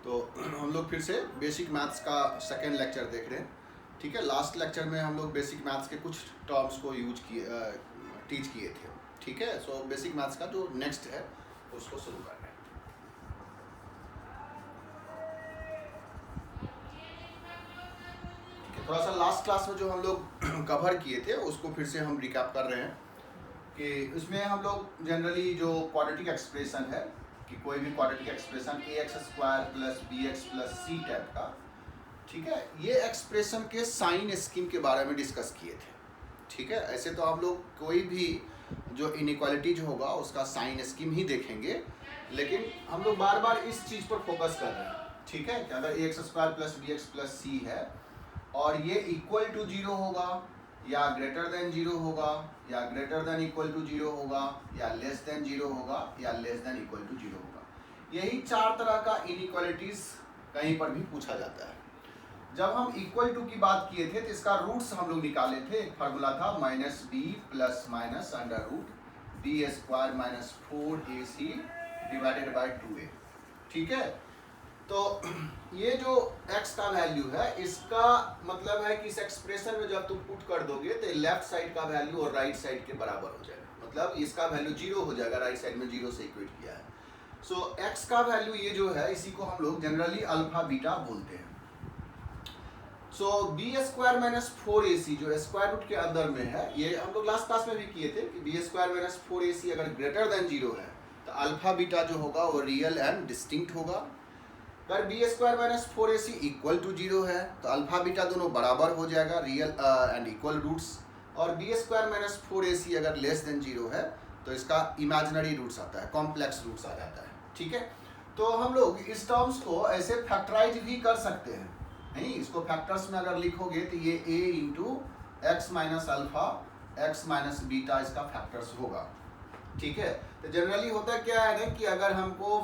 तो हम लोग फिर से बेसिक मैथ्स का सेकेंड लेक्चर देख रहे हैं। ठीक है, लास्ट लेक्चर में हम लोग बेसिक मैथ्स के कुछ टर्म्स को टीच किए थे। ठीक है, सो बेसिक मैथ्स का जो नेक्स्ट है उसको शुरू कर रहे हैं। ठीक है, थोड़ा सा लास्ट क्लास में जो हम लोग कवर किए थे उसको फिर से हम रिकैप कर रहे हैं कि उसमें हम लोग जनरली जो क्वाड्रेटिक एक्सप्रेशन है कि कोई भी quadratic expression ax² + bx + c type का, ठीक है, ये एक्सप्रेशन के साइन स्कीम के बारे में डिस्कस किए थे। ठीक है, ऐसे तो आप लोग कोई भी जो इनइक्वालिटीज होगा उसका साइन स्कीम ही देखेंगे, लेकिन हम लोग बार बार इस चीज़ पर फोकस कर रहे हैं। ठीक है, कि अगर ax² + bx + c है और ये इक्वल टू 0 होगा या ग्रेटर देन 0 होगा या ग्रेटर देन इक्वल टू 0 होगा या लेस देन 0 होगा या लेस देन इक्वल टू 0 होगा, यही 4 तरह का इनइक्वालिटीज कहीं पर भी पूछा जाता है। जब हम इक्वल टू की बात किए थे तो इसका रूट्स हम लोग निकाले थे। एक फार्मूला था -b ± √b² - 4ac / 2a। ठीक है, तो ये जो x का वैल्यू है इसका मतलब है कि इस एक्सप्रेशन में जब तुम पुट कर दोगे तो लेफ्ट साइड का वैल्यू और राइट साइड के बराबर हो जाएगा, मतलब इसका वैल्यू 0 हो जाएगा, राइट साइड में 0 से इक्वेट किया है। सो x का वैल्यू ये जो है इसी को हम लोग जनरली अल्फा बीटा बोलते हैं। सो b² - 4ac जो स्क्वायर रूट के अंदर में है, ये हम लोग लास्ट क्लास में भी किए थे कि b² - 4ac अगर ग्रेटर देन 0 है तो अल्फा बीटा जो होगा वो रियल एंड डिस्टिंक्ट होगा। अगर b² - 4ac इक्वल टू 0 है तो अल्फा बीटा दोनों बराबर हो जाएगा, रियल एंड इक्वल रूट्स। और b² - 4ac अगर लेस देन 0 है तो इसका इमेजिनरी रूट्स आता है, कॉम्प्लेक्स रूट्स आ जाता है। ठीक है, तो हम लोग इस टर्म्स को ऐसे फैक्टराइज भी कर सकते हैं। नहीं, इसको फैक्टर्स में अगर लिखोगे तो ये a × x - alpha x - beta इसका फैक्टर्स होगा। ठीक है, तो जनरली होता क्या है ना कि अगर हमको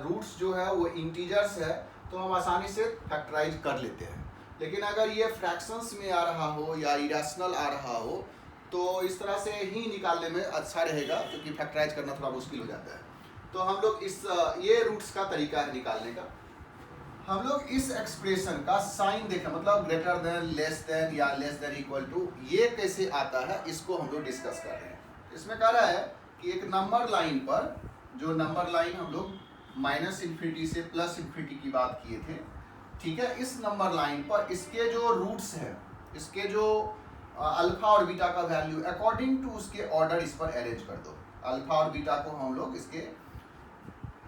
रूट्स जो है वो इंटीजर्स है तो हम आसानी से फैक्टराइज कर लेते हैं, लेकिन अगर ये फ्रैक्शंस में आ रहा हो या इरेशनल आ रहा हो तो इस तरह से ही निकालने में अच्छा रहेगा, क्योंकि फैक्टराइज करना थोड़ा मुश्किल हो जाता है। तो हम लोग ये रूट्स का तरीका है निकालने का। हम लोग इस एक्सप्रेशन का साइन देखें, मतलब ग्रेटर देन, लेस देन या लेस देन इक्वल टू, ये कैसे आता है इसको हम लोग डिस्कस कर रहे हैं। इसमें कह रहा है कि एक नंबर लाइन पर, जो नंबर लाइन हम लोग -∞ से +∞ की बात किए थे, ठीक है, इस नंबर लाइन पर इसके जो रूट्स हैं, इसके जो अल्फा और बीटा का वैल्यू अकॉर्डिंग टू उसके ऑर्डर इस पर अरेंज कर दो। अल्फा और बीटा को हम लोग इसके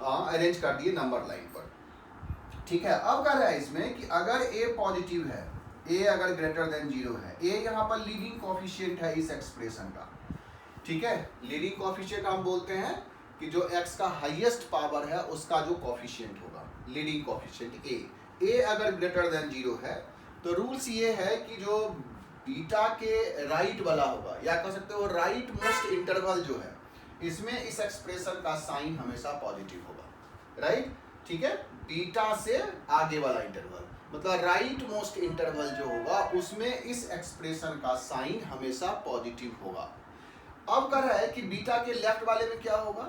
अरेंज कर दिए नंबर लाइन पर। ठीक है, अब कह रहा है इसमें कि अगर a पॉजिटिव है, a अगर ग्रेटर देन 0 है, a यहाँ पर लीडिंग कोफिशिएंट है इस एक्सप्रेशन का। ठीक है, लीडिंग कोफिशिएंट हम बोलते हैं कि जो x का हाईएस्ट पावर है उसका जो कोफिशिएंट होगा, लीडिंग कोफिशिएंट a अगर ग्रेटर देन 0 है तो रूल्स ये है कि जो बीटा के राइट वाला होगा, या कह सकते हो राइट मोस्ट इंटरवल जो है, इसमें इस एक्सप्रेशन का साइन हमेशा पॉजिटिव होगा। राइट, ठीक है, बीटा से आगे वाला इंटरवल, मतलब राइट मोस्ट इंटरवल जो होगा उसमें इस एक्सप्रेशन का साइन हमेशा पॉजिटिव होगा। अब कह रहा है कि बीटा के लेफ्ट वाले में क्या होगा,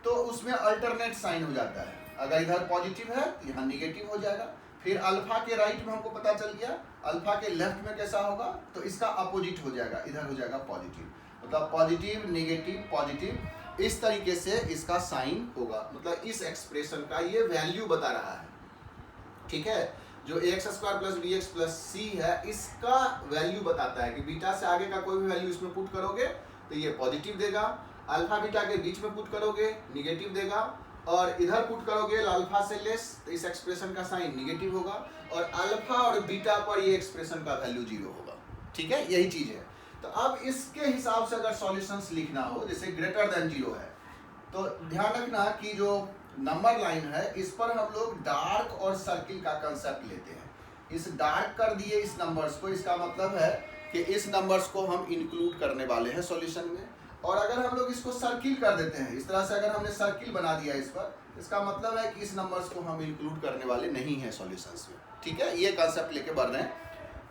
तो उसमें अल्टरनेट साइन हो जाता है। अगर इधर पॉजिटिव है तो यहाँ निगेटिव हो जाएगा। फिर अल्फा के राइट में हमको पता चल गया, अल्फा के लेफ्ट में कैसा होगा, तो इसका अपोजिट हो जाएगा, इधर हो जाएगा पॉजिटिव, मतलब पॉजिटिव निगेटिव पॉजिटिव, इस तरीके से इसका साइन होगा। मतलब इस एक्सप्रेशन का ये वैल्यू बता रहा है। ठीक है, जो ax² + bx + c है इसका वैल्यू बताता है कि बीटा से आगे का कोई भी वैल्यू इसमें पुट करोगे तो ये पॉजिटिव देगा, अल्फा बीटा के बीच में पुट करोगे निगेटिव देगा, और इधर पुट करोगे अल्फा से लेस तो इस एक्सप्रेशन का साइन निगेटिव होगा, और अल्फा और बीटा पर ये एक्सप्रेशन का वैल्यू 0 होगा। ठीक है, यही चीज है। तो अब इसके हिसाब से अगर सॉल्यूशंस लिखना हो, जैसे ग्रेटर देन 0 है, तो ध्यान रखना कि जो नंबर लाइन है इस पर हम लोग डार्क और सर्किल का कंसेप्ट लेते हैं। इस डार्क कर दिए इस नंबर्स को, इसका मतलब है कि इस नंबर्स को हम इंक्लूड करने वाले हैं सॉल्यूशन में। और अगर हम लोग इसको सर्किल कर देते हैं, इस तरह से अगर हमने सर्किल बना दिया इस पर, इसका मतलब है कि इस नंबर्स को हम इंक्लूड करने वाले नहीं हैं सॉल्यूशंस में। ठीक है, ये कंसेप्ट लेके बढ़ रहे हैं।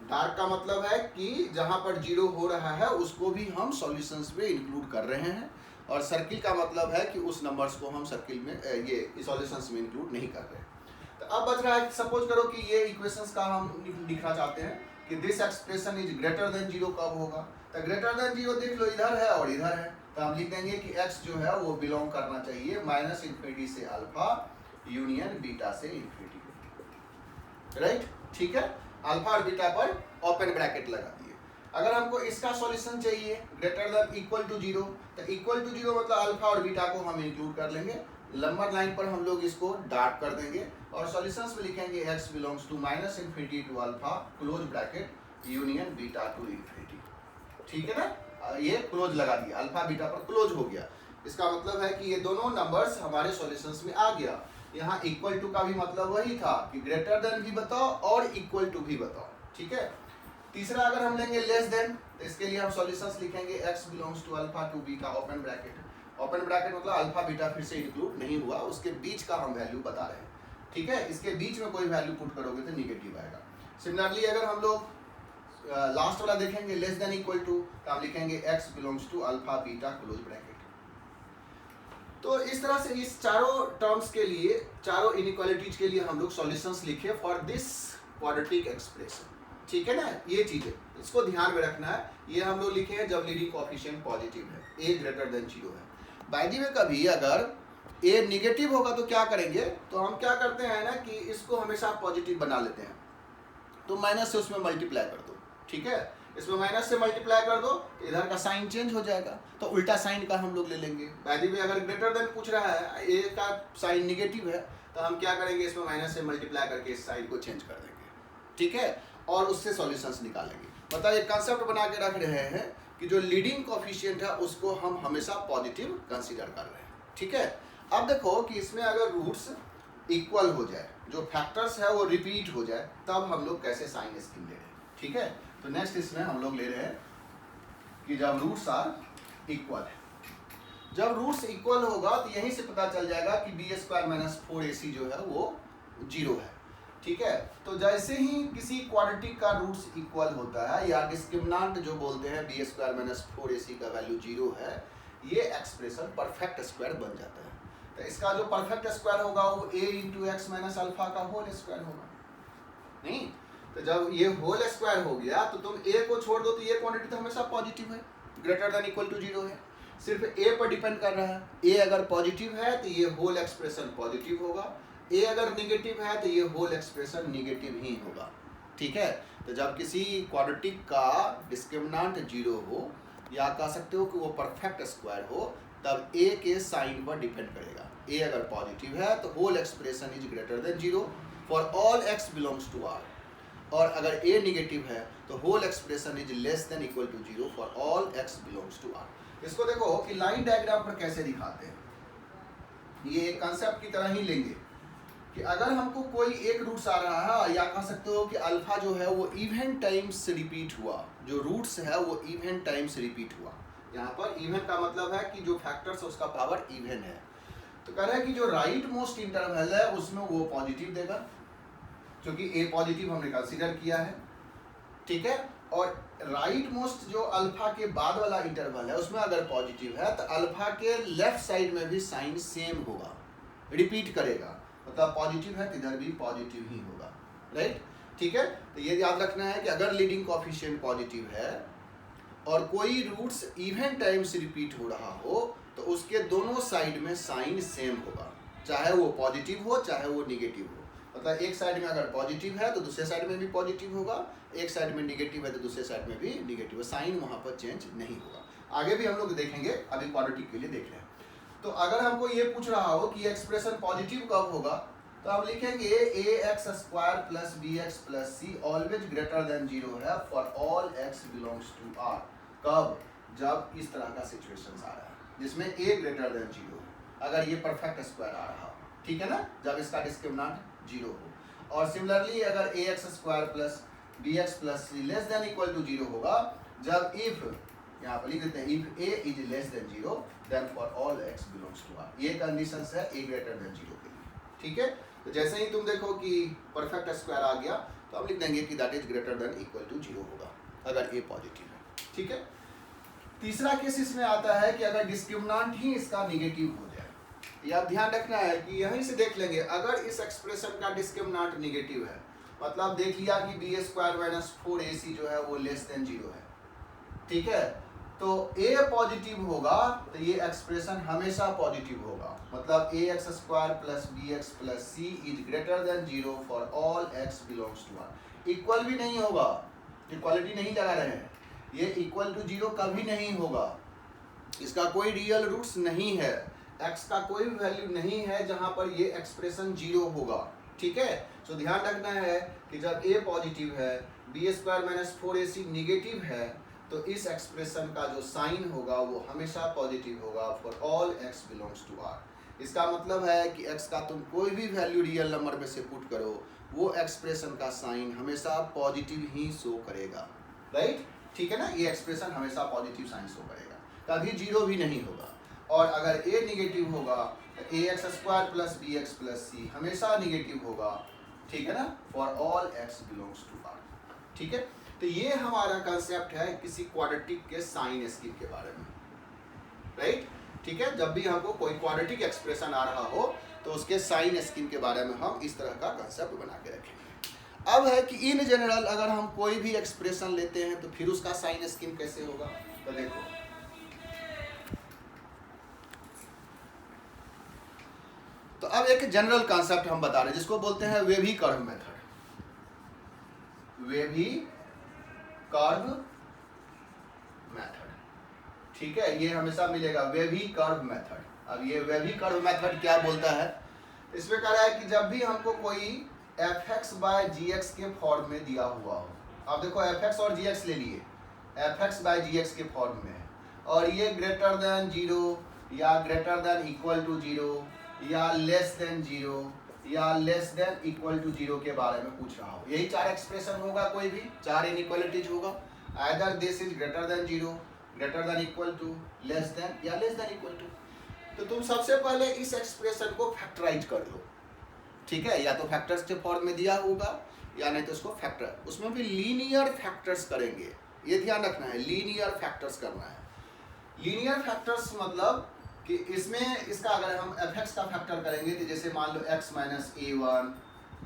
डार्क का मतलब है कि जहां पर 0 हो रहा है उसको भी हम सॉल्यूशंस में इंक्लूड कर रहे हैं, और सर्किल का मतलब है कि उस नंबर्स को हम सर्किल में ये सॉल्यूशंस में इंक्लूड नहीं कर रहे हैं। तो अब बच रहा है, सपोज करो कि ये इक्वेशंस का हम लिखना चाहते हैं कि this expression is greater than 0 कब होगा। तो ग्रेटर देन 0 देख लो, इधर है और इधर है, तो हम लिख देंगे कि x जो है वो बिलोंग करना चाहिए -∞ से अल्फा यूनियन बीटा से इन्फिनिटी, राइट। ठीक है, अल्फा और बीटा पर ओपन ब्रैकेट लगा दिए। अगर हमको इसका सॉल्यूशन चाहिए ग्रेटर देन इक्वल टू 0, तो इक्वल टू 0 मतलब अल्फा और बीटा को हम इंक्लूड कर लेंगे, लंबर लाइन पर हम लोग इसको डार्क कर देंगे और सॉल्यूशंस में लिखेंगे x belongs to -∞ to alpha close bracket union beta to infinity. ठीक है ना, ये क्लोज लगा दिया, अल्फा बीटा पर क्लोज हो गया। इसका मतलब है कि ये दोनों नंबर्स हमारे सॉल्यूशंस में आ गया। यहाँ इक्वल टू का भी मतलब वही था कि ग्रेटर देन भी बताओ और इक्वल टू भी बताओ। ठीक है, तीसरा अगर हम लेंगे लेस देन, तो इसके लिए हम सॉल्यूशंस लिखेंगे x belongs to alpha to beta open bracket. Open bracket मतलब अल्फा बीटा फिर से इंक्लूड नहीं हुआ, उसके बीच का हम वैल्यू बता रहे हैं। ठीक है, इसके बीच में कोई वैल्यू पुट करोगे तो निगेटिव आएगा। सिमिलरली अगर हम लोग लास्ट वाला देखेंगे लेस देन इक्वल टू, तो हम लिखेंगे x belongs to alpha beta close bracket. तो इस तरह से इस चारों टर्म्स के लिए, चारों इनइक्वालिटीज के लिए हम लोग सॉल्यूशंस लिखे फॉर दिस क्वाड्रेटिक एक्सप्रेशन। ठीक है ना, ये चीजें इसको ध्यान में रखना है। ये हम लोग लिखे हैं जब लीडिंग कोएफिशिएंट पॉजिटिव है, a ग्रेटर देन 0 है। बाय द वे कभी अगर a निगेटिव होगा तो क्या करेंगे, तो हम क्या करते हैं ना कि इसको हमेशा पॉजिटिव बना लेते हैं, तो माइनस से उसमें मल्टीप्लाई कर दो। ठीक है, इसमें माइनस से मल्टीप्लाई कर दो तो इधर का साइन चेंज हो जाएगा, तो उल्टा साइन का हम लोग ले लेंगे। बाय द वे अगर ग्रेटर देन पूछ रहा है, a का साइन निगेटिव है, तो हम क्या करेंगे, इसमें माइनस से मल्टीप्लाई करके इस साइन को चेंज कर देंगे। ठीक है, और उससे सॉल्यूशंस निकालेंगे। मतलब एक कंसेप्ट बना के रख रहे हैं कि जो लीडिंग कोएफिशिएंट है उसको हम हमेशा पॉजिटिव कंसीडर कर रहे हैं। ठीक है, अब देखो कि इसमें अगर रूट्स इक्वल हो जाए, जो फैक्टर्स है वो रिपीट हो जाए, तब हम लोग कैसे साइन स्कीम ले रहे हैं। ठीक है, तो नेक्स्ट इसमें हम लोग ले रहे हैं कि जब रूट्स आर इक्वल है। जब रूट्स इक्वल होगा तो यहीं से पता चल जाएगा कि b² - 4ac जो है वो 0 है। ठीक है, तो जैसे ही किसी क्वाड्रेटिक का रूट्स इक्वल होता है या डिस्क्रिमिनेंट जो बोलते हैं b² - 4ac का वैल्यू 0 है, ये एक्सप्रेशन परफेक्ट स्क्वायर बन जाता है। तो इसका जो परफेक्ट स्क्वायर होगा वो a × x - अल्फा का होल स्क्वायर होगा। नहीं, तो जब ये होल स्क्वायर हो गया तो तुम a को छोड़ दो तो ये क्वांटिटी तो हमेशा पॉजिटिव है, ग्रेटर देन इक्वल टू 0 है। सिर्फ a पर डिपेंड कर रहा है, a अगर पॉजिटिव है तो ये होल एक्सप्रेशन पॉजिटिव होगा, a अगर निगेटिव है तो ये होल एक्सप्रेशन निगेटिव ही होगा। ठीक है, तो जब किसी क्वाड्रेटिक का डिस्क्रिमिनेंट 0 हो या कह सकते हो कि वो परफेक्ट स्क्वायर हो, तब a के साइन पर डिपेंड करेगा। a अगर पॉजिटिव है तो whole expression is greater than 0 for all x belongs to r, और अगर a निगेटिव है तो whole expression is less than equal to 0 for all x belongs to r। इसको देखो कि लाइन डायग्राम पर कैसे दिखाते हैं, ये एक कंसेप्ट की तरह ही लेंगे कि अगर हमको कोई एक रूट्स आ रहा है, या कह सकते हो कि अल्फा जो है वो इवन टाइम्स रिपीट हुआ, जो रूट्स है वो इवन टाइम्स रिपीट हुआ। यहाँ पर इवन का मतलब है कि जो फैक्टर्स है उसका पावर इवन है। तो कह रहा है कि जो राइट मोस्ट इंटरवल है उसमें वो पॉजिटिव देगा, क्योंकि a पॉजिटिव हमने कंसीडर किया है। ठीक है, और राइट मोस्ट जो अल्फा के बाद वाला इंटरवल है उसमें अगर पॉजिटिव है तो अल्फा के लेफ्ट साइड में भी साइन सेम होगा, रिपीट करेगा, मतलब पॉजिटिव है तो इधर भी पॉजिटिव ही होगा। राइट, ठीक है, तो ये याद रखना है कि अगर लीडिंग कोएफिशिएंट पॉजिटिव है और कोई रूट्स इवन टाइम्स रिपीट हो रहा हो तो उसके दोनों साइड में साइन सेम होगा, चाहे वो पॉजिटिव हो चाहे वो निगेटिव हो। मतलब एक साइड में अगर पॉजिटिव है तो दूसरे साइड में भी पॉजिटिव होगा, एक साइड में निगेटिव है तो दूसरे साइड में भी निगेटिव है, साइन वहाँ पर चेंज नहीं होगा। आगे भी हम लोग देखेंगे, अभी क्वाड्रेटिक के लिए देख रहे हैं। तो अगर हमको ये पूछ रहा हो कि एक्सप्रेशन पॉजिटिव कब होगा, तो हम लिखेंगे ax² + bx + c always greater than 0 है for all x belongs to r। कब? जब इस तरह का सिचुएशन आ रहा है जिसमें a ग्रेटर देन 0 है, अगर ये परफेक्ट स्क्वायर आ रहा हो। ठीक है ना, जब इसका डिस्क्रिमिनेंट 0 हो। और सिमिलरली अगर ax² + bx + c less than equal to 0 होगा, जब इफ, यहाँ पर लिख देते हैं if a is less than 0 than for all x belongs to r। ये कंडीशंस है a ग्रेटर देन 0 के लिए। ठीक है, तो जैसे ही तुम देखो कि परफेक्ट स्क्वायर आ गया तो हम लिख देंगे कि that is greater than equal to 0 होगा अगर a पॉजिटिव है। ठीक है, तीसरा केस इसमें आता है कि अगर डिस्क्रिमिनेंट ही इसका निगेटिव हो जाए, ये आप ध्यान रखना है कि यहीं से देख लेंगे, अगर इस एक्सप्रेशन का डिस्क्रिमिनेंट निगेटिव है, मतलब देख लिया कि बी स्क्वायर माइनस 4ac जो है वो लेस देन 0 है, ठीक है, तो a पॉजिटिव होगा तो ये एक्सप्रेशन हमेशा पॉजिटिव होगा, मतलब ax square plus bx plus c is greater than 0 for all x belongs to r। Equal भी नहीं होगा, इक्वालिटी नहीं लगा रहे हैं, ये इक्वल टू 0 कभी नहीं होगा, इसका कोई रियल रूट्स नहीं है, x का कोई भी वैल्यू नहीं है जहां पर ये एक्सप्रेशन 0 होगा, ठीक है। तो ध्यान रखना है कि जब a पॉजिटिव है, B square minus 4ac negative है, तो इस एक्सप्रेशन का जो साइन होगा वो हमेशा पॉजिटिव होगा for all x belongs to r। इसका मतलब है कि x का तुम कोई भी वैल्यू रियल नंबर में से पुट करो, वो एक्सप्रेशन का साइन हमेशा पॉजिटिव ही शो करेगा, राइट, ठीक है ना, ये एक्सप्रेशन हमेशा पॉजिटिव साइन शो करेगा, कभी 0 भी नहीं होगा। और अगर a निगेटिव होगा तो ax square plus bx plus c हमेशा निगेटिव होगा, ठीक है ना, for all x belongs to r, ठीक है। तो ये हमारा कंसेप्ट है किसी क्वाड्रेटिक के साइन स्कीम के बारे में, राइट, ठीक है। जब भी हमको कोई क्वाड्रेटिक एक्सप्रेशन आ रहा हो तो उसके साइन स्कीम के बारे में हम इस तरह का कंसेप्ट बना के रखेंगे। अब है कि इन जनरल अगर हम कोई भी एक्सप्रेशन लेते हैं तो फिर उसका साइन स्कीम कैसे होगा, तो देखो, तो अब एक जनरल कॉन्सेप्ट हम बता रहे हैं जिसको बोलते हैं wavy curve method, wavy curve method, ठीक है, ये हमेशा मिलेगा वेवी कर्व मेथड। अब ये वेवी कर्व मेथड क्या बोलता है, इसमें कह रहा है कि जब भी हमको कोई fx बाय gx के फॉर्म में दिया हुआ हो, अब देखो fx और gx ले लिए, fx बाय gx के फॉर्म में है, और ये ग्रेटर देन 0 या ग्रेटर देन इक्वल टू 0 या लेस देन 0 या लेस देन इक्वल टू 0 के बारे में पूछ रहा हो, यही 4 एक्सप्रेशन होगा, कोई भी 4 इनइक्वालिटीज होगा, either this is greater than 0, greater than equal to, less than या लेस देन इक्वल टू। तो तुम सबसे पहले इस एक्सप्रेशन को फैक्टराइज कर लो, ठीक है, या तो फैक्टर्स के फॉर्म में दिया होगा या नहीं तो उसको फैक्टर, उसमें भी लीनियर फैक्टर्स करेंगे, ये ध्यान रखना है, लीनियर फैक्टर्स करना है। लीनियर फैक्टर्स मतलब कि इसमें इसका अगर हम fx का फैक्टर करेंगे तो जैसे मान लो x minus a1,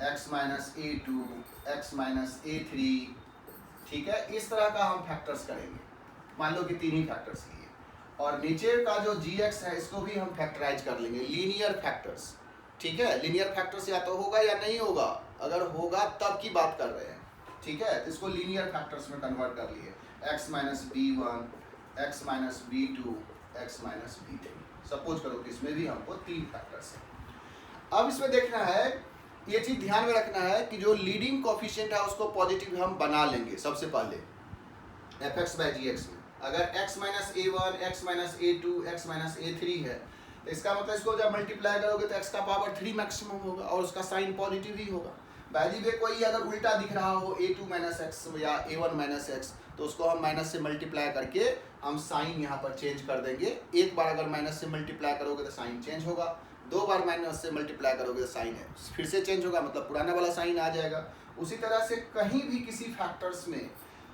x minus a2, x minus a3, ठीक है, इस तरह का हम फैक्टर्स करेंगे, मान लो कि 3 ही फैक्टर्स लिए, और नीचे का जो gx है इसको भी हम फैक्टराइज कर लेंगे, लीनियर फैक्टर्स, ठीक है। लीनियर फैक्टर्स या तो होगा या नहीं होगा, अगर होगा तब की बात कर रहे हैं, ठीक है, तो इसको लीनियर फैक्टर्स में कन्वर्ट कर लिए, x minus b1, x minus b2, x minus b3, suppose करो कि इसमें भी हमको 3 फैक्टर्स हैं। अब इसमें देखना है, ये चीज ध्यान में रखना है कि जो लीडिंग कोफिशिएंट है उसको पॉजिटिव हम बना लेंगे सबसे पहले fx बाय gx में। अगर x minus a1, x minus a2, x minus a3 है तो इसका मतलब इसको जब मल्टीप्लाई करोगे तो x का पावर 3 मैक्सिमम होगा और उसका साइन पॉजिटिव ही होगा। वैल्यू में कोई अगर उल्टा दिख रहा हो a2 माइनस एक्स या a1 माइनस एक्स तो उसको हम माइनस से मल्टीप्लाई करके हम साइन यहाँ पर चेंज कर देंगे। एक बार अगर माइनस से मल्टीप्लाई करोगे तो साइन चेंज होगा, 2 बार माइनस से मल्टीप्लाई करोगे तो साइन है फिर से चेंज होगा, मतलब पुराना वाला साइन आ जाएगा। उसी तरह से कहीं भी किसी फैक्टर्स में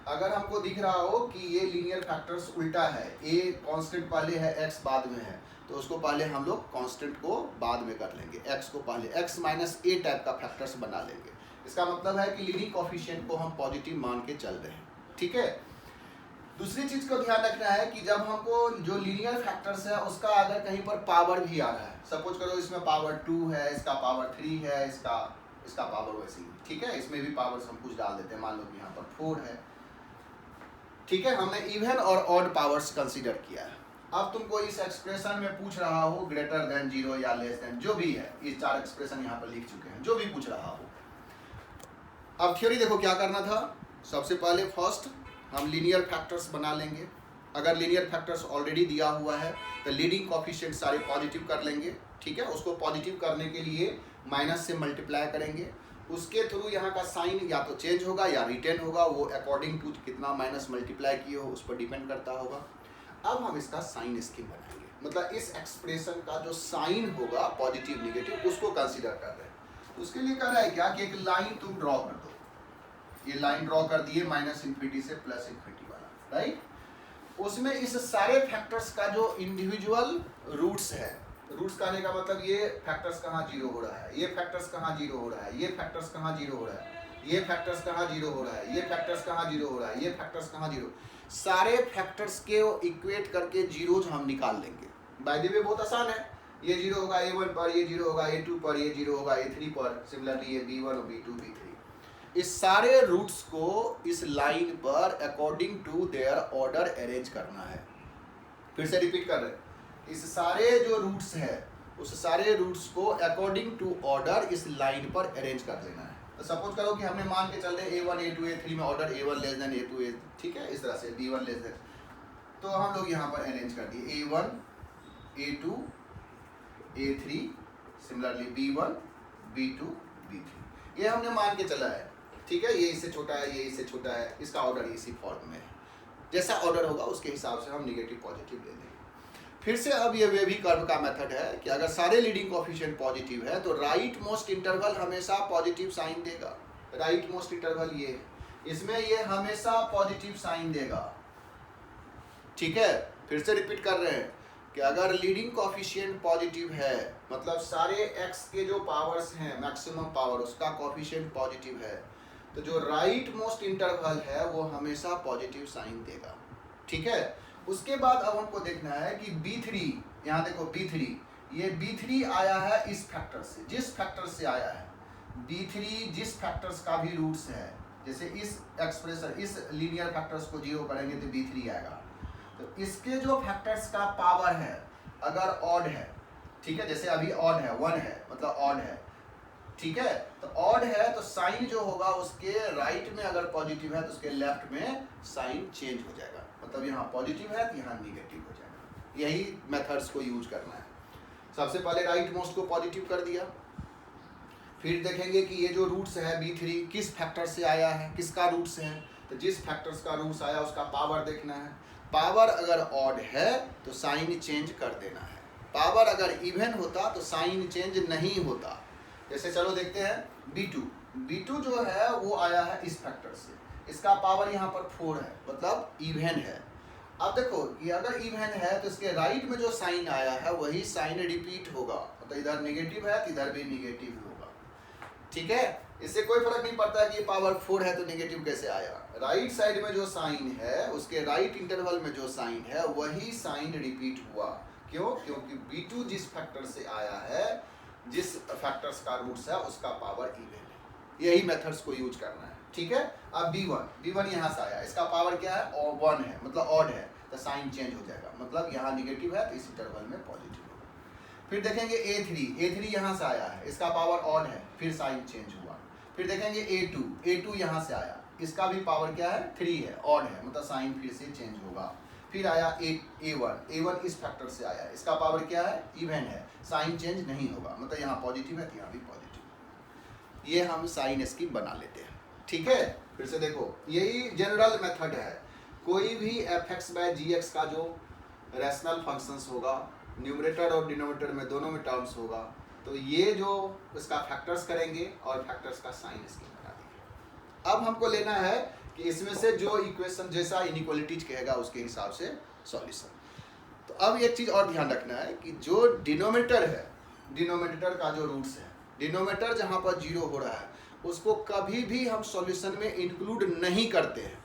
अगर हमको दिख रहा हो कि ये लीनियर फैक्टर्स उल्टा है, a कांस्टेंट पहले है x बाद में है, तो उसको पहले हम लोग कांस्टेंट को बाद में कर लेंगे, x को पहले x माइनस a टाइप का फैक्टर्स बना लेंगे। इसका मतलब है कि लीडिंग कोफिशिएंट को हम पॉजिटिव मान के चल रहे हैं, ठीक है। दूसरी चीज को ध्यान रखना है कि जब हमको जो लीनियर फैक्टर्स है उसका अगर कहीं पर पावर भी आ रहा है, सपोज करो इसमें पावर 2 है, इसका पावर 3 है, इसका पावर वैसे ही, ठीक है, इसमें भी पावर्स हम कुछ डाल देते हैं, मान लो कि यहाँ पर 4 है, ठीक है, हमने इवन और ऑड पावर्स कंसीडर किया है। अब तुमको इस एक्सप्रेशन में पूछ रहा हो ग्रेटर देन 0 या लेस देन, जो भी है, ये 4 एक्सप्रेशन यहाँ पर लिख चुके हैं, जो भी पूछ रहा हो। अब थ्योरी देखो क्या करना था, सबसे पहले फर्स्ट हम लीनियर फैक्टर्स बना लेंगे। अगर लीनियर फैक्टर्स ऑलरेडी दिया हुआ है तो लीडिंग कोफिशिएंट सारे पॉजिटिव कर लेंगे, ठीक है। उसको पॉजिटिव करने के लिए माइनस से मल्टीप्लाई करेंगे, उसके थ्रू यहाँ का साइन या तो चेंज होगा या रिटेन होगा, वो अकॉर्डिंग टू कितना माइनस मल्टीप्लाई किए हो उस पर डिपेंड करता होगा। अब हम इसका साइन स्कीम बनाएंगे, मतलब इस एक्सप्रेशन का जो साइन होगा पॉजिटिव निगेटिव उसको कंसीडर कर रहे हैं। उसके लिए कह रहा है क्या कि एक लाइन तुम ड्रॉ कर दो, ये लाइन ड्रॉ कर दिए माइनस इन्फिनिटी से प्लस इन्फिनिटी वाला, राइट। उसमें इस सारे फैक्टर्स का जो इंडिविजुअल रूट्स है रूट्स कहने का मतलब ये फैक्टर्स कहाँ जीरो हो रहा है, ये फैक्टर्स कहाँ जीरो हो रहा है, ये फैक्टर्स कहाँ जीरो हो रहा है, ये फैक्टर्स कहाँ जीरो हो रहा है, ये फैक्टर्स कहाँ जीरो हो रहा है, ये फैक्टर्स कहाँ जीरो, सारे फैक्टर्स के इक्वेट करके जीरोज हम निकाल लेंगे। बाय द वे बहुत आसान है, ये जीरो होगा A1 पर, ये जीरो होगा A2 पर, ये जीरो होगा A3 पर, सिमिलरली ये B1 और B2 B3। इस सारे रूट्स को इस लाइन पर according to their order arrange करना है। फिर से रिपीट कर रहे हैं, इस सारे जो रूट्स है उस सारे रूट्स को अकॉर्डिंग टू ऑर्डर इस लाइन पर अरेंज कर लेना है। तो सपोज करो कि हमने मान के चल रहे A1 A2 A3 में order A1 less than A2 A, ठीक है, इस तरह से B1 लेस देन, तो हम लोग यहाँ पर अरेंज कर दिए A1 A2 A3, similarly B1 B2 B3, ये हमने मान के चला है, ठीक है, ये इससे छोटा है, ये इससे छोटा है, इसका ऑर्डर इसी फॉर्म में है, जैसा ऑर्डर होगा उसके हिसाब से हम निगेटिव पॉजिटिव ले लेंगे। फिर से अब ये वेवी कर्व का मेथड है कि अगर सारे लीडिंग कोएफिशिएंट पॉजिटिव है तो राइट मोस्ट इंटरवल हमेशा पॉजिटिव साइन देगा। राइट मोस्ट इंटरवल ये है, इसमें ये हमेशा पॉजिटिव साइन देगा, ठीक है। फिर से रिपीट कर रहे हैं कि अगर लीडिंग कोएफिशिएंट पॉजिटिव है, मतलब सारे x के जो पावर्स हैं मैक्सिमम पावर उसका कोएफिशिएंट पॉजिटिव है, तो जो राइट मोस्ट इंटरवल है वो हमेशा पॉजिटिव साइन देगा, ठीक है। उसके बाद अब हमको देखना है कि B3, यहाँ देखो B3, ये B3 आया है इस फैक्टर से, जिस फैक्टर से आया है B3, जिस फैक्टर्स का भी रूट्स है, जैसे इस एक्सप्रेशन इस लीनियर फैक्टर्स को जीरो करेंगे तो B3 आएगा, तो इसके जो फैक्टर्स का पावर है अगर ऑड है, ठीक है, जैसे अभी ऑड है 1 है मतलब ऑड है, ठीक है, तो ऑड है तो साइन जो होगा उसके राइट में अगर पॉजिटिव है तो उसके लेफ्ट में साइन चेंज हो जाएगा, मतलब यहाँ पॉजिटिव है तो यहाँ निगेटिव हो जाएगा। यही मेथड्स को यूज करना है। सबसे पहले राइट मोस्ट को पॉजिटिव कर दिया, फिर देखेंगे कि ये जो रूट्स है B3 किस फैक्टर से आया है, किसका रूट्स है, तो जिस फैक्टर्स का रूट्स आया उसका पावर देखना है। पावर अगर ऑड है तो साइन चेंज कर देना है, पावर अगर इवन होता तो साइन चेंज नहीं होता। जैसे चलो देखते हैं B2 जो है वो आया है इस फैक्टर से, इसका पावर यहाँ पर 4 है मतलब इवन है। अब देखो ये अगर इवन है तो इसके राइट में जो साइन आया है वही साइन रिपीट होगा, मतलब इधर निगेटिव है तो इधर भी निगेटिव होगा, ठीक है। इससे कोई फर्क नहीं पड़ता है कि पावर 4 है तो निगेटिव कैसे आया, राइट साइड में जो साइन है उसके राइट इंटरवल में जो साइन है वही साइन रिपीट हुआ। क्यों? क्योंकि B2 जिस फैक्टर से आया है, जिस फैक्टर्स का रूट्स है उसका पावर इवन है। यही मेथड्स को यूज करना है, ठीक है। अब B1 यहाँ से आया, इसका पावर क्या है, और 1 है मतलब ऑड है, तो साइन चेंज हो जाएगा, मतलब यहाँ निगेटिव है तो इस इंटरवल में पॉजिटिव होगा। फिर देखेंगे A3 यहाँ से आया है, इसका पावर ऑड है, फिर साइन चेंज हुआ। फिर देखेंगे A2 यहाँ से आया, इसका भी पावर क्या है, 3 है, ऑड है, मतलब साइन फिर से चेंज होगा। फिर आया A1 इस फैक्टर से आया, इसका पावर क्या है, इवन है, साइन चेंज नहीं होगा, मतलब यहाँ पॉजिटिव है तो यहाँ भी पॉजिटिव। ये हम साइन स्कीम बना लेते हैं, ठीक है। फिर से देखो यही जनरल मेथड है, कोई भी f(x/gx) का जो रैशनल फंक्शंस होगा न्यूमरेटर और डिनोमिनेटर में दोनों में टर्म्स होगा, तो ये जो इसका फैक्टर्स करेंगे और फैक्टर्स का साइन स्कीम बना देंगे। अब हमको लेना है कि इसमें से जो इक्वेशन जैसा इनइक्वालिटीज कहेगा उसके हिसाब से सॉल्यूशन। तो अब एक चीज़ और ध्यान रखना है कि जो डिनोमिनेटर है, डिनोमिनेटर का जो रूट्स है, डिनोमिनेटर जहाँ पर जीरो हो रहा है उसको कभी भी हम सॉल्यूशन में इंक्लूड नहीं करते हैं,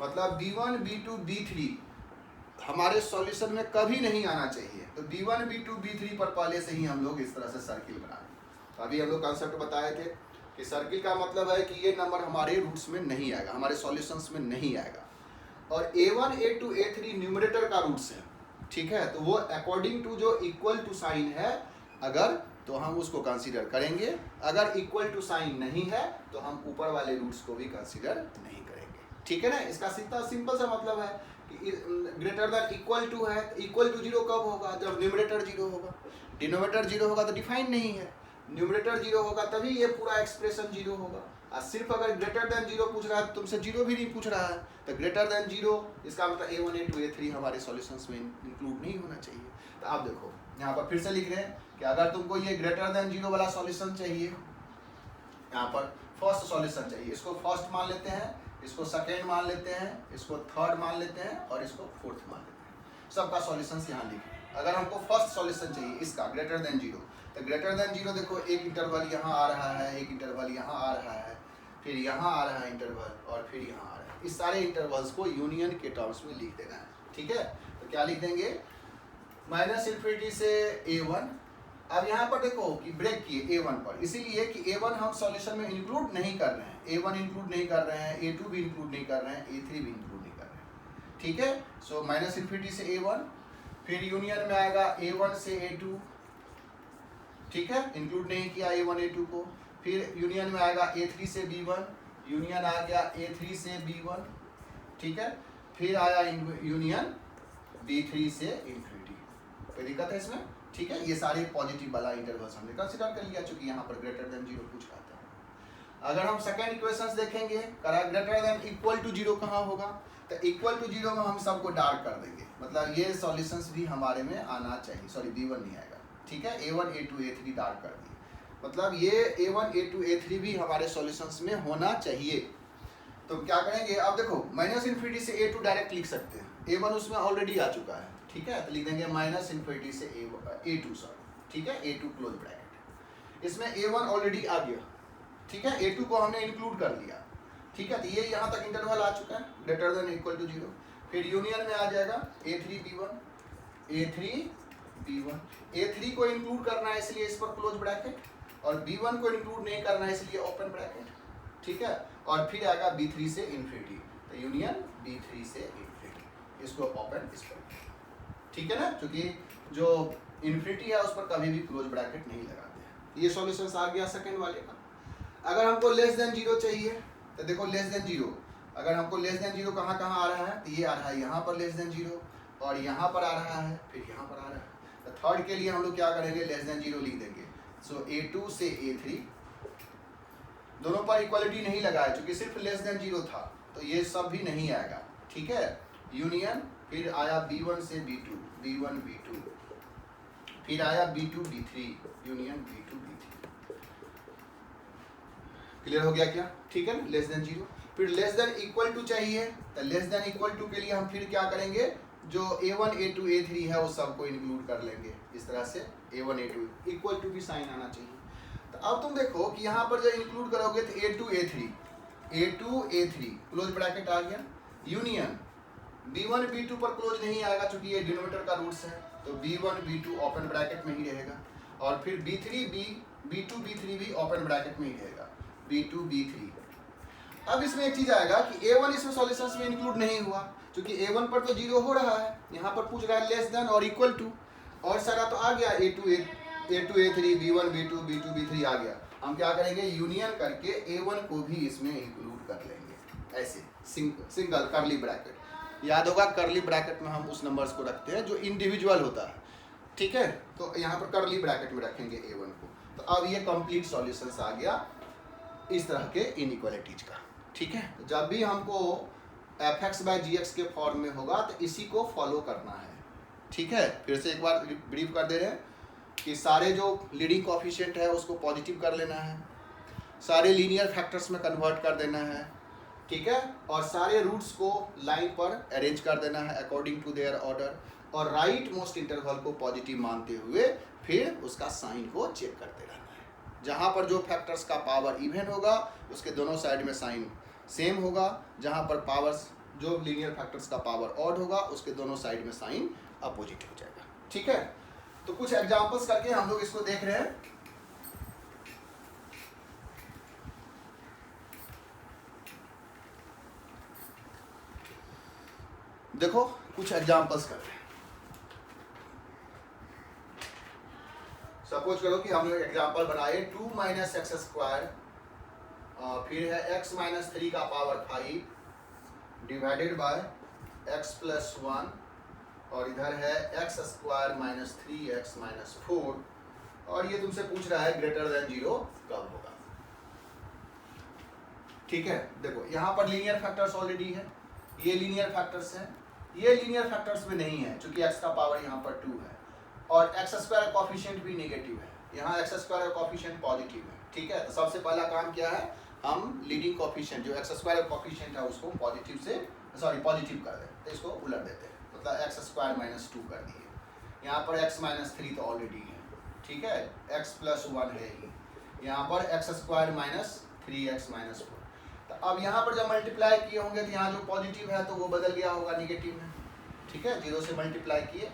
मतलब B1 B2 B3 हमारे सॉल्यूशन में कभी नहीं आना चाहिए। तो B1 B2 B3 पर पहले से ही हम लोग इस तरह से सर्किल बना दें। तो अभी हम लोग कॉन्सेप्ट बताए थे कि सर्किल का मतलब है कि ये नंबर हमारे रूट्स में नहीं आएगा, हमारे सॉल्यूशंस में नहीं आएगा। और A1 A2 A3 न्यूमरेटर का रूट्स है, ठीक है, तो वो अकॉर्डिंग टू जो इक्वल टू साइन है अगर, तो हम उसको कंसीडर करेंगे, अगर इक्वल टू साइन नहीं है तो हम ऊपर वाले रूट्स को भी कंसीडर नहीं करेंगे, ठीक है ना। इसका सिंपल सा मतलब है कि ग्रेटर देन इक्वल टू है, इक्वल टू जीरो कब होगा, जब न्यूमरेटर जीरो होगा। डिनोमिनेटर जीरो होगा तो डिफाइन नहीं है, न्यूमरेटर जीरो होगा तभी ये पूरा एक्सप्रेशन जीरो होगा। और सिर्फ अगर ग्रेटर देन जीरो पूछ रहा है, तुमसे जीरो भी नहीं पूछ रहा है, तो ग्रेटर देन जीरो इसका मतलब A1 A2 A3 हमारे सॉल्यूशंस में इंक्लूड नहीं होना चाहिए। तो आप देखो यहाँ पर फिर से लिख रहे हैं कि अगर तुमको ये ग्रेटर देन जीरो वाला सॉल्यूशन चाहिए, यहाँ पर फर्स्ट सॉल्यूशन चाहिए, इसको फर्स्ट मान लेते हैं, इसको सेकेंड मान लेते हैं, इसको थर्ड मान लेते हैं और इसको फोर्थ मान लेते हैं। सबका सॉल्यूशंस यहाँ लिखे, अगर हमको फर्स्ट सॉल्यूशन चाहिए इसका ग्रेटर देन जीरो, तो ग्रेटर देन जीरो देखो एक इंटरवल यहाँ आ रहा है, एक इंटरवल यहाँ आ रहा है, फिर यहाँ आ रहा है इंटरवल और फिर यहाँ आ रहा है। इस सारे इंटरवल्स को यूनियन के टर्म्स में लिख देना है, ठीक है। तो क्या लिख देंगे, माइनस इन्फिनिटी से A1। अब यहाँ पर देखो कि ब्रेक किए A1 पर, इसीलिए कि A1 हम सॉल्यूशन में इंक्लूड नहीं कर रहे हैं, A1 इंक्लूड नहीं कर रहे हैं, A2 भी इंक्लूड नहीं कर रहे हैं, A3 भी इंक्लूड नहीं कर रहे हैं, ठीक है। सो माइनस इन्फिनिटी से A1, फिर यूनियन में आएगा A1 से A2, ठीक है, इंक्लूड नहीं किया A1 A2 को। फिर यूनियन में आएगा A3 से B1, यूनियन आ गया A3 से B1, ठीक है। फिर आया यूनियन B3 से इन्फिनिटी। कोई दिक्कत है इसमें, ठीक है। ये सारे पॉजिटिव वाला इंटरवल्स हमने कंसीडर कर लिया, चूंकि यहाँ पर ग्रेटर देन जीरो पूछ रहा था। अगर हम सेकेंड इक्वेशंस देखेंगे, greater than equal to zero कहाँ होगा, तो इक्वल टू जीरो में हम सबको डार्क कर देंगे, मतलब ये सॉल्यूशंस भी हमारे में आना चाहिए। सॉरी B1 नहीं आएगा, ठीक है। A1 A2 A3 डार्क कर दिए, मतलब ये A1 A2 A3 भी हमारे सॉल्यूशंस में होना चाहिए। तो क्या करेंगे, अब देखो माइनस इन्फिनिटी से A2 डायरेक्ट लिख सकते हैं, A1 उसमें ऑलरेडी आ चुका है, ठीक है। तो लिख देंगे माइनस इन्फिनिटी से A2 सॉरी, ठीक है, A2 क्लोज ब्रैकेट। इसमें A1 ऑलरेडी आ गया, ठीक है, A2 को हमने इंक्लूड कर लिया, ठीक है। तो ये यहाँ तक इंटरवल आ चुका है greater than equal to zero. फिर यूनियन में आ जाएगा A3 B1, A3 B1, A3 को इंक्लूड करना है इसलिए इस पर क्लोज ब्रैकेट, और B1 को इंक्लूड नहीं करना है इसलिए ओपन ब्रैकेट, ठीक है। और फिर आएगा B3 से इन्फिनिटी, तो यूनियन B3 से इन्फिनिटी, इसको ओपन इस पर, ठीक है ना, क्योंकि जो इन्फिनिटी है उस पर कभी भी क्लोज ब्रैकेट नहीं लगाते हैं। ये सॉल्यूशंस आ गया सेकंड वाले का। अगर हमको लेस देन जीरो चाहिए, तो देखो लेस देन जीरो, अगर हमको लेस देन जीरो कहाँ कहाँ आ रहा है, तो ये आ रहा है यहाँ पर लेस देन जीरो, और यहाँ पर आ रहा है, फिर यहाँ पर आ रहा है। तो थर्ड के लिए हम लोग क्या करेंगे, लेस देन जीरो लिख देंगे। सो A2 से A3 दोनों पर इक्वालिटी नहीं लगाया, क्योंकि सिर्फ लेस देन जीरो था, तो ये सब भी नहीं आएगा, ठीक है। यूनियन, फिर आया B1 से B2, B1 B2, फिर आया B2 B3, union B2 B3। Clear हो गया क्या, ठीक है। लेस देन जीरो, फिर लेस देन इक्वल टू चाहिए, तो लेस देन इक्वल टू के लिए हम फिर क्या करेंगे, जो A1 A2 A3 है वो सबको इंक्लूड कर लेंगे इस तरह से। A1 A2 इक्वल टू भी साइन आना चाहिए। तो अब तुम देखो कि यहाँ पर जब इंक्लूड करोगे तो A2 A3 क्लोज ब्रैकेट आ गया, यूनियन B1 B2 पर क्लोज नहीं आएगा क्योंकि ये डिनोमिनेटर का रूट्स है, तो B1 B2 ओपन ब्रैकेट में ही रहेगा, और फिर B2 B3 भी ओपन ब्रैकेट में ही रहेगा, B2 B3। अब इसमें एक चीज आएगा कि A1 इसमें सॉल्यूशंस में इंक्लूड नहीं हुआ, क्योंकि A1 पर तो जीरो हो रहा है, यहाँ पर पूछ रहा है लेस देन और इक्वल टू, और सारा तो आ गया A2 A3 B1 B2 B2 B3 आ गया। हम क्या करेंगे, यूनियन करके A1 को भी इसमें इंक्लूड कर लेंगे, ऐसे सिंगल करली ब्रैकेट। याद होगा करली ब्रैकेट में हम उस नंबर्स को रखते हैं जो इंडिविजुअल होता है, ठीक है। तो यहाँ पर करली ब्रैकेट में रखेंगे A1 को। तो अब ये कंप्लीट सॉल्यूशंस आ गया इस तरह के इनइक्वालिटीज का, ठीक है। तो जब भी हमको fx/gx के फॉर्म में होगा तो इसी को फॉलो करना है, ठीक है। फिर से एक बार ब्रीफ कर दे रहे हैं कि सारे जो लीडिंग कोएफिशिएंट है उसको पॉजिटिव कर लेना है, सारे लीनियर फैक्टर्स में कन्वर्ट कर देना है, ठीक है, और सारे रूट्स को लाइन पर अरेंज कर देना है अकॉर्डिंग टू देयर ऑर्डर, और राइट मोस्ट इंटरवल को पॉजिटिव मानते हुए फिर उसका साइन को चेक करते रहना है। जहाँ पर जो फैक्टर्स का पावर इवन होगा उसके दोनों साइड में साइन सेम होगा, जहाँ पर पावर्स जो लीनियर फैक्टर्स का पावर ऑड होगा उसके दोनों साइड में साइन अपोजिट हो जाएगा, ठीक है। तो कुछ एग्जांपल्स करके हम लोग इसको देख रहे हैं। देखो कुछ एग्जांपल्स कर रहे हैं। सपोज करो कि हम लोग एग्जांपल बनाए 2 - x², फिर है x - 3 का पावर 5 डिवाइडेड बाय x + 1, और इधर है x² - 3x - 4, और ये तुमसे पूछ रहा है ग्रेटर देन 0 कब होगा, ठीक है। देखो यहाँ पर लीनियर फैक्टर्स ऑलरेडी है, ये लीनियर फैक्टर्स हैं, ये लीनियर फैक्टर्स में नहीं है क्योंकि x का पावर यहाँ पर 2 है, और x² कोएफिशिएंट भी नेगेटिव है, यहाँ x² कोएफिशिएंट पॉजिटिव है, ठीक है। तो सबसे पहला काम क्या है, हम लीडिंग कोएफिशिएंट जो x² कोएफिशिएंट है उसको पॉजिटिव कर दें, तो इसको उलट देते हैं, मतलब x² - 2 कर दिए। यहाँ पर x माइनस 3 तो ऑलरेडी है, ठीक है, x प्लस 1 है ही, यहाँ पर x square minus 3x minus 4। तो अब यहाँ पर जब मल्टीप्लाई किए होंगे तो यहाँ जो पॉजिटिव है तो वो बदल गया होगा निगेटिव में, ठीक है, जीरो से मल्टीप्लाई किए,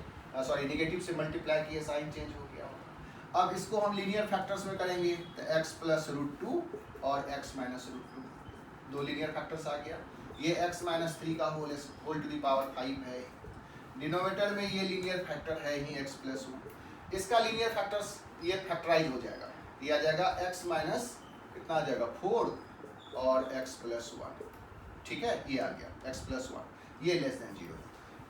सॉरी निगेटिव से मल्टीप्लाई किए, साइन चेंज हो गया होगा। अब इसको हम लीनियर फैक्टर्स में करेंगे तो x प्लस √2 और x माइनस √2, दो लीनियर फैक्टर्स आ गया। ये x माइनस 3 का होल टू द पावर 5 है, डिनोमिनेटर में ये लीनियर फैक्टर है ही x प्लस 1, इसका लीनियर फैक्टर्स ये फैक्टराइज हो जाएगा, ये आ जाएगा x माइनस कितना आ जाएगा 4 और x प्लस 1, ठीक है, ये आ गया x प्लस 1, ये लेस देन 0।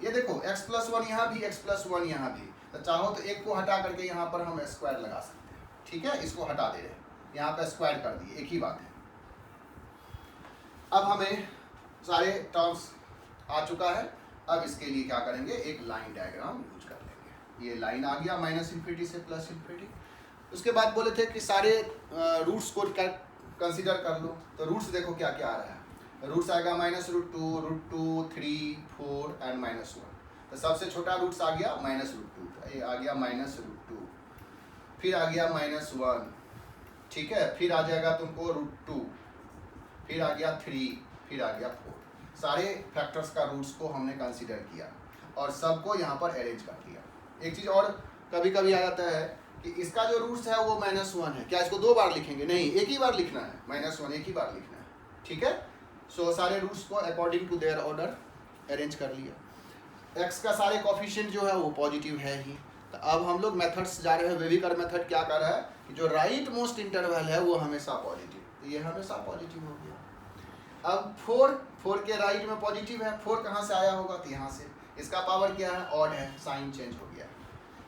ये देखो x प्लस 1 यहाँ भी, x प्लस 1 यहाँ भी, तो चाहो तो एक को हटा करके यहाँ पर हम स्क्वायर लगा सकते हैं, ठीक है, इसको हटा दे रहे हैं, यहाँ पर स्क्वायर कर दिए, एक ही बात है। अब हमें सारे टर्म्स आ चुका है, अब इसके लिए क्या करेंगे, एक लाइन डायग्राम यूज कर लेंगे। ये लाइन आ गया माइनस इन्फिनिटी से प्लस इन्फिनिटी। उसके बाद बोले थे कि सारे रूट्स को कंसीडर कर लो, तो रूट्स देखो क्या क्या आ रहा है, रूट्स आएगा माइनस √2, 3, 4 एंड माइनस 1। तो सबसे छोटा रूट्स आ गया माइनस √2, ये आ गया माइनस √2, फिर आ गया माइनस 1, ठीक है, फिर आ जाएगा तुमको √2, फिर आ गया 3, फिर आ गया 4। सारे फैक्टर्स का रूट्स को हमने कंसीडर किया और सबको यहाँ पर अरेंज कर दिया। एक चीज़ और कभी कभी आ जाता है कि इसका जो रूट्स है वो -1 है, क्या इसको दो बार लिखेंगे, नहीं, एक ही बार लिखना है, -1 एक ही बार लिखना है, ठीक है। सो सारे रूट्स को according to their order arrange कर लिया। x का सारे कोफिशिएंट जो है वो पॉजिटिव है ही। तो अब हम लोग मेथड्स जा रहे हैं, वेविकर मेथड क्या कर रहा है कि जो राइट मोस्ट इंटरवल है वो हमेशा पॉजिटिव, तो ये हमेशा पॉजिटिव हो गया। अब 4 के राइट में पॉजिटिव है, 4 कहाँ से आया होगा, तो यहाँ से, इसका पावर क्या है, ऑड है, साइन चेंज हो गया।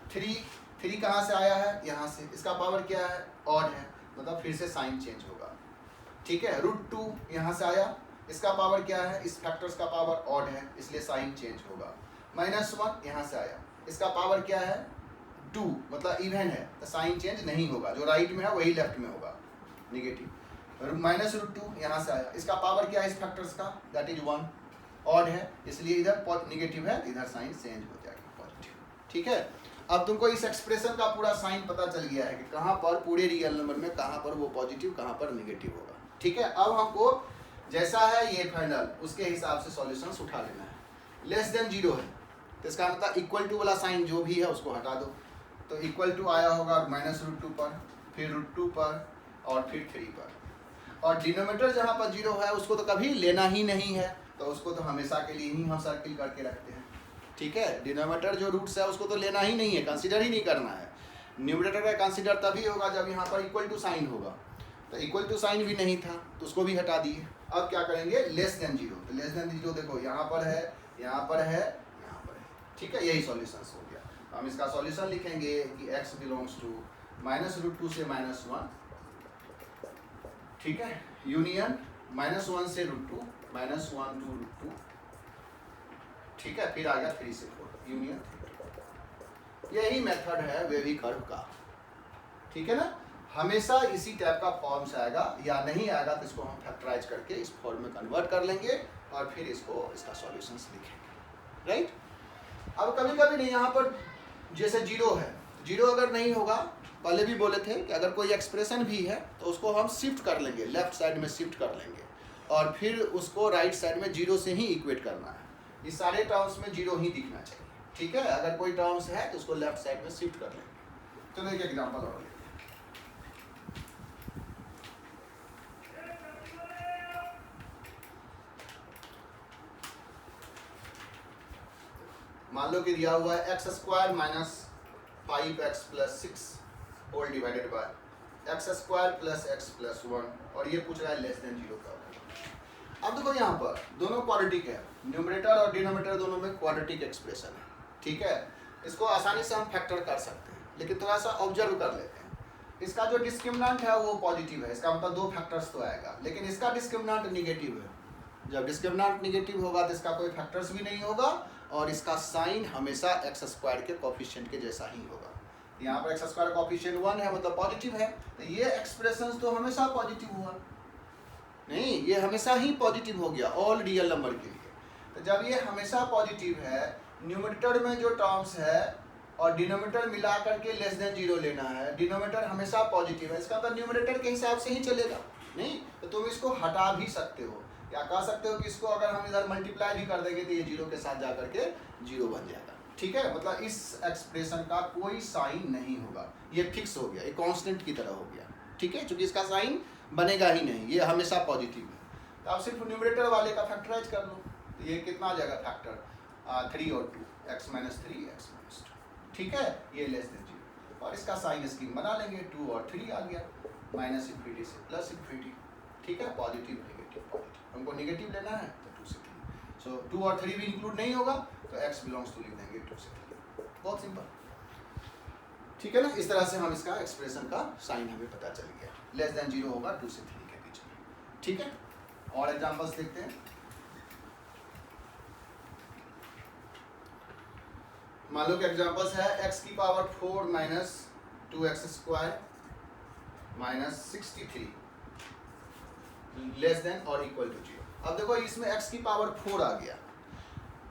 3 कहाँ से आया है, यहाँ से, इसका पावर क्या है, ऑड है, मतलब फिर से साइन चेंज होगा, ठीक है। √2 यहाँ से आया, इसका पावर क्या है, इस फैक्टर्स का पावर ऑड है, इसलिए साइन चेंज होगा। -1 यहाँ से आया, इसका पावर क्या है 2, मतलब इवन है, तो साइन चेंज नहीं होगा, जो राइट में है वही लेफ्ट में होगा, निगेटिव। -√2 यहाँ से आया, इसका पावर क्या है इस फैक्टर्स का, दैट इज 1, ऑड है, इसलिए इधर निगेटिव है, इधर साइन चेंज हो जाएगा पॉजिटिव, ठीक है। अब तुमको इस एक्सप्रेशन का पूरा साइन पता चल गया है कि कहाँ पर पूरे रियल नंबर में कहाँ पर वो पॉजिटिव कहाँ पर निगेटिव होगा, ठीक है। अब हमको जैसा है ये फाइनल उसके हिसाब से सॉल्यूशंस उठा लेना है। लेस देन 0 है तो इसका मतलब इक्वल टू वाला साइन जो भी है उसको हटा दो, तो इक्वल टू आया होगा -√2 पर, फिर √2 पर और फिर 3 पर, और डिनोमिनेटर जहाँ पर 0 है उसको तो कभी लेना ही नहीं है, तो उसको तो हमेशा के लिए ही हम सर्किल करके रखते हैं, ठीक है। डिनोमिनेटर जो रूट्स है उसको तो लेना ही नहीं है, कंसीडर ही नहीं करना है। न्यूमरेटर का कंसीडर तभी होगा जब यहाँ पर इक्वल टू साइन होगा, तो इक्वल टू साइन भी नहीं था तो उसको भी हटा दिए। अब क्या करेंगे, लेस देन 0, तो लेस देन 0 देखो यहाँ पर है, यहाँ पर है, यहाँ पर है, ठीक है, यही सॉल्यूशंस हो गया। तो हम इसका सॉल्यूशन लिखेंगे कि x बिलोंग्स टू -√2 से -1, ठीक है, यूनियन -1 से √2, -1 to √2, ठीक है, फिर आ गया 3 से 4, यूनियन 3। यही मेथड है वेविकर का, ठीक है ना। हमेशा इसी टाइप का फॉर्म से आएगा, या नहीं आएगा तो इसको हम फैक्टराइज करके इस फॉर्म में कन्वर्ट कर लेंगे और फिर इसका सॉल्यूशंस लिखेंगे, राइट। अब कभी कभी नहीं, यहाँ पर जैसे 0 है, 0 अगर नहीं होगा, पहले भी बोले थे कि अगर कोई एक्सप्रेशन भी है तो उसको हम शिफ्ट कर लेंगे, लेफ्ट साइड में शिफ्ट कर लेंगे और फिर उसको राइट साइड में 0 से ही इक्वेट करना है। ये सारे टर्म्स में 0 ही दिखना चाहिए, ठीक है। अगर कोई टर्म्स है तो उसको लेफ्ट साइड में शिफ्ट कर लेंगे। चलो एक एग्जाम्पल और लेते हैं। मान लो कि दिया हुआ है x² minus 5x plus 6 whole divided by x² plus x plus 1, और ये पूछ रहा है लेस देन 0 का। अब देखो यहाँ पर दोनों क्वाड्रेटिक है, न्यूमरेटर और डिनोमिनेटर दोनों में क्वाड्रेटिक एक्सप्रेशन है, ठीक है। इसको आसानी से हम फैक्टर कर सकते हैं, लेकिन थोड़ा सा ऑब्जर्व कर लेते हैं। इसका जो डिस्क्रिमिनेंट है वो पॉजिटिव है, इसका मतलब 2 फैक्टर्स तो आएगा, लेकिन इसका डिस्क्रिमिनेंट निगेटिव है। जब डिस्क्रिमिनेंट निगेटिव होगा तो इसका कोई फैक्टर्स भी नहीं होगा और इसका साइन हमेशा x² के कोफिशिएंट के जैसा ही होगा। यहाँ पर x² कोफिशिएंट 1 है, मतलब पॉजिटिव है, तो ये एक्सप्रेशंस तो हमेशा पॉजिटिव हुआ, नहीं, ये हमेशा ही पॉजिटिव हो गया ऑल रियल नंबर के लिए। तो जब ये हमेशा पॉजिटिव है, न्यूमरेटर में जो टर्म्स है और डिनोमिनेटर मिला करके लेस देन 0 लेना है। डिनोमिनेटर हमेशा पॉजिटिव है, इसका मतलब न्यूमरेटर के हिसाब से ही चलेगा। नहीं तो तुम इसको हटा भी सकते हो, या कह सकते हो कि इसको अगर हम इधर मल्टीप्लाई भी कर देंगे तो ये 0 के साथ जा करके 0 बन जाएगा। ठीक है, मतलब इस एक्सप्रेशन का कोई साइन नहीं होगा, ये फिक्स हो गया, ये कांस्टेंट की तरह हो गया। ठीक है, क्योंकि इसका साइन बनेगा ही नहीं, ये हमेशा पॉजिटिव है। तो आप सिर्फ न्यूमरेटर वाले का फैक्टराइज कर लो, तो ये कितना आ जाएगा फैक्टर 3 और 2, x माइनस 3 x माइनस 2। ठीक है, ये लेस देन 0, और इसका साइन स्कीम बना लेंगे, 2 और 3 आ गया, माइनस इन्फिनिटी से प्लस इन्फिनिटी। ठीक है, पॉजिटिव नेगेटिव पॉजिटिव, हमको नेगेटिव लेना है तो 2 से 3, सो 2 और 3 भी इंक्लूड नहीं होगा तो x बिलोंग्स टू लिख देंगे 2 से 3, बहुत सिंपल। ठीक है ना, इस तरह से हम इसका एक्सप्रेशन का साइन हमें पता चल गया, लेस देन 0 होगा 2 से 3 के बीच में। ठीक है, और एग्जांपल्स देखते हैं। मान लो कि एग्जांपल्स है x की power 4 minus 2x square minus 63 less than और इक्वल टू 0। अब देखो इसमें x की पावर 4 आ गया,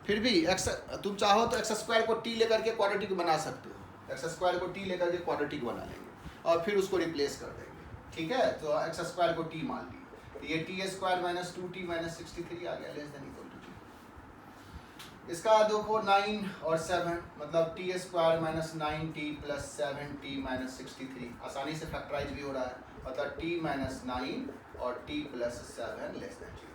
फिर भी x तुम चाहो तो x स्क्वायर को t लेकर के क्वाड्रेटिक बना सकते हो, x स्क्वायर को t लेकर के क्वाड्रेटिक बना लेंगे और फिर उसको रिप्लेस कर देंगे। ठीक है, तो x स्क्वायर को t मान ली, तो ये t square minus 2t minus 63 आ गया लेस देन इक्वल टू 0। इसका देखो 9 और 7 मतलब t square minus 9t plus 7t minus 63, आसानी से फैक्टराइज भी हो रहा है, मतलब t माइनस 9 और t प्लस 7 लेस देन 0।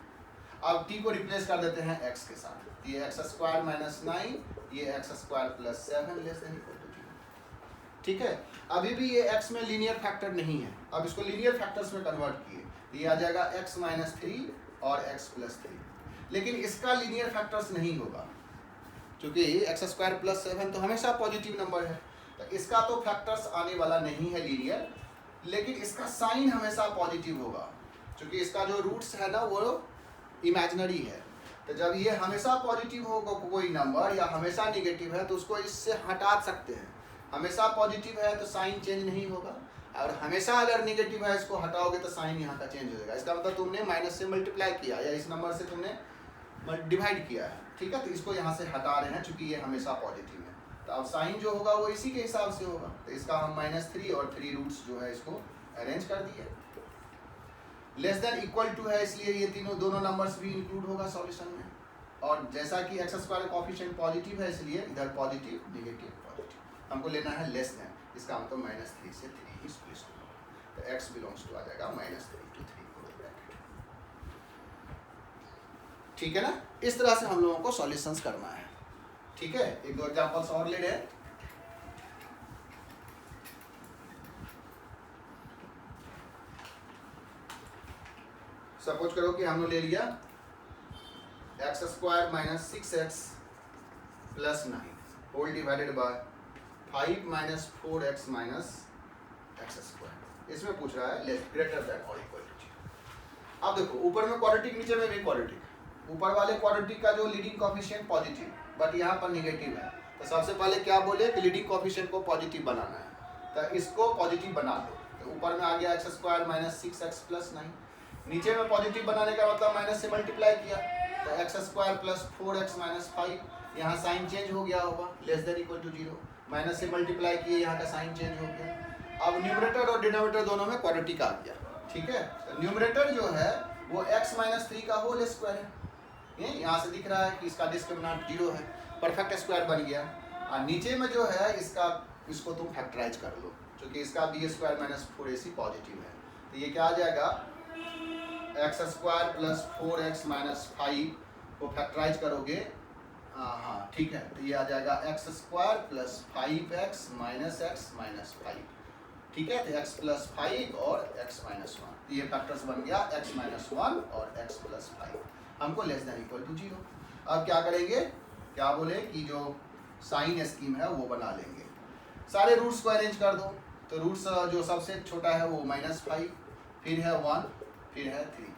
अब t को रिप्लेस कर देते हैं x के साथ, तो ये x स्क्वायर माइनस 9, ये x square plus 7 less than equal to 0। ठीक है, अभी भी ये x में लीनियर फैक्टर नहीं है, अब इसको लीनियर फैक्टर्स में कन्वर्ट किए, तो ये आ जाएगा x माइनस 3 और x प्लस 3, लेकिन इसका लीनियर फैक्टर्स नहीं होगा क्योंकि x स्क्वायर प्लस 7 तो हमेशा पॉजिटिव नंबर है, तो इसका तो फैक्टर्स आने वाला नहीं है लीनियर, लेकिन इसका साइन हमेशा पॉजिटिव होगा क्योंकि इसका जो रूट्स है ना वो इमेजिनरी है। तो जब ये हमेशा पॉजिटिव होगा कोई नंबर या हमेशा नेगेटिव है तो उसको इससे हटा सकते हैं। हमेशा पॉजिटिव है तो साइन चेंज नहीं होगा, और हमेशा अगर नेगेटिव है इसको हटाओगे तो साइन यहाँ का चेंज हो जाएगा। इसका मतलब तुमने माइनस से मल्टीप्लाई किया या इस नंबर से तुमने डिवाइड किया है। ठीक है, तो इसको यहाँ से हटा रहे हैं क्योंकि ये हमेशा पॉजिटिव है, तो अब साइन जो होगा वो इसी के हिसाब से होगा। तो इसका हम -3 और 3 रूट्स जो है इसको अरेंज कर दिए। लेस देन इक्वल टू है इसलिए ये दोनों नंबर्स भी इंक्लूड होगा सॉल्यूशन में, और जैसा कि x स्क्वायर कोएफिशिएंट पॉजिटिव है इसलिए इधर पॉजिटिव नेगेटिव पॉजिटिव हमको लेना है लेस देन, इसका मतलब -3 से 3 ही स्प्लिट होगा, तो x बिलोंग्स टू आ जाएगा -3 to 3 पूरे ब्रैकेट। ठीक है ना, इस तरह से हम लोगों को सॉल्यूशंस करना है। ठीक है, एक दो एग्जांपल्स और ले रहे हैं। सपोज करो कि हमने ले लिया x square minus 6x plus 9 whole divided by 5 minus 4x minus x square. इसमें पूछ रहा है लेस ग्रेटर देन और इक्वल टू 0। अब देखो ऊपर में क्वाड्रेटिक नीचे में भी क्वाड्रेटिक, ऊपर वाले क्वाड्रेटिक का जो लीडिंग कोएफिशिएंट पॉजिटिव बट यहाँ पर नेगेटिव है, तो सबसे पहले क्या बोले कि लीडिंग कोएफिशिएंट को पॉजिटिव बनाना है, तो इसको पॉजिटिव बना दो। तो ऊपर में आ गया x square minus 6x plus 9, नीचे में पॉजिटिव बनाने का मतलब माइनस से मल्टीप्लाई किया तो x square plus 4x minus 5, यहाँ साइन चेंज हो गया होगा less than equal to 0, minus से मल्टीप्लाई किए यहाँ का साइन चेंज हो गया। अब न्यूमरेटर और डिनोमिनेटर दोनों में क्वाड्रेटिक आ गया। ठीक है, तो न्यूमरेटर जो है वो x माइनस 3 का होल स्क्वायर है, यहाँ से दिख रहा है कि इसका डिस्क्रिमिनेंट 0 है, परफेक्ट स्क्वायर बन गया। और नीचे में जो है इसको तुम फैक्टराइज कर लो क्योंकि इसका b square minus 4ac positive है, तो ये क्या आ जाएगा x square plus 4x minus 5 को फैक्टराइज करोगे, हाँ ठीक है, तो ये आ जाएगा x square plus 5x minus x minus 5। ठीक है, तो x प्लस 5 और x माइनस 1, ये फैक्टर्स बन गया x माइनस 1 और x प्लस 5, हमको लेस देन इक्वल टू 0। अब क्या करेंगे, क्या बोले कि जो साइन स्कीम है वो बना लेंगे, सारे रूट्स को अरेंज कर दो। तो रूट्स जो सबसे छोटा है वो -5, फिर है 1, फिर है 3।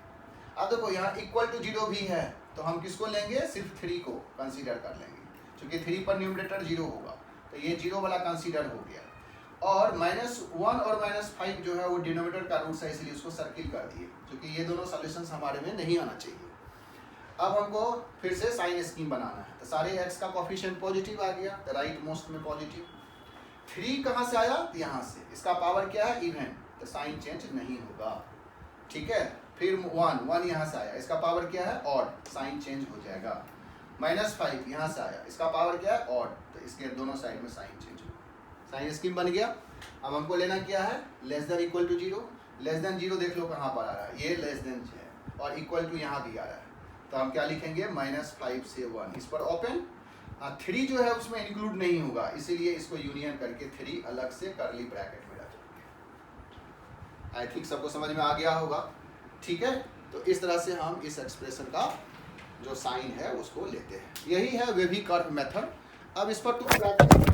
अब देखो यहाँ इक्वल टू 0 भी है तो हम किसको लेंगे, सिर्फ 3 को कंसीडर कर लेंगे क्योंकि 3 पर न्यूमरेटर 0 होगा, तो ये 0 वाला कंसीडर हो गया। और -1 और -5 जो है वो डिनोमिनेटर का रूट्स है इसलिए उसको सर्किल कर दिए क्योंकि ये दोनों सॉल्यूशंस हमारे में नहीं आना चाहिए। अब हमको फिर से साइन स्कीम बनाना है, तो सारे x का कोएफिशिएंट पॉजिटिव आ गया, तो राइट मोस्ट में पॉजिटिव, 3 कहाँ से आया? यहाँ से। इसका पावर क्या है? इवन, तो साइन चेंज नहीं होगा, ठीक है। फिर 1 यहाँ से आया, इसका पावर क्या है? ऑड, साइन चेंज हो जाएगा। -5 यहाँ से आया, इसका पावर क्या है? ऑड, तो इसके दोनों साइड में साइन चेंज होगा, साइन स्कीम बन गया। अब हमको लेना क्या है? Less than equal to 0। Less than 0 देख लो कहाँ पर आ रहा है, ये लेस देन है, और इक्वल टू यहाँ भी आ रहा है, तो हम क्या लिखेंगे? -5 से 1। इस पर ओपन 3 जो है उसमें इंक्लूड नहीं होगा, इसीलिए इसको यूनियन करके 3 अलग से करली ब्रैकेट में रख देंगे। आई थिंक सबको समझ में आ गया होगा, ठीक है। तो इस तरह से हम इस एक्सप्रेशन का जो साइन है उसको लेते हैं। यही है वेवी कर्व मेथड। अब इस पर तुम प्रैक्टिस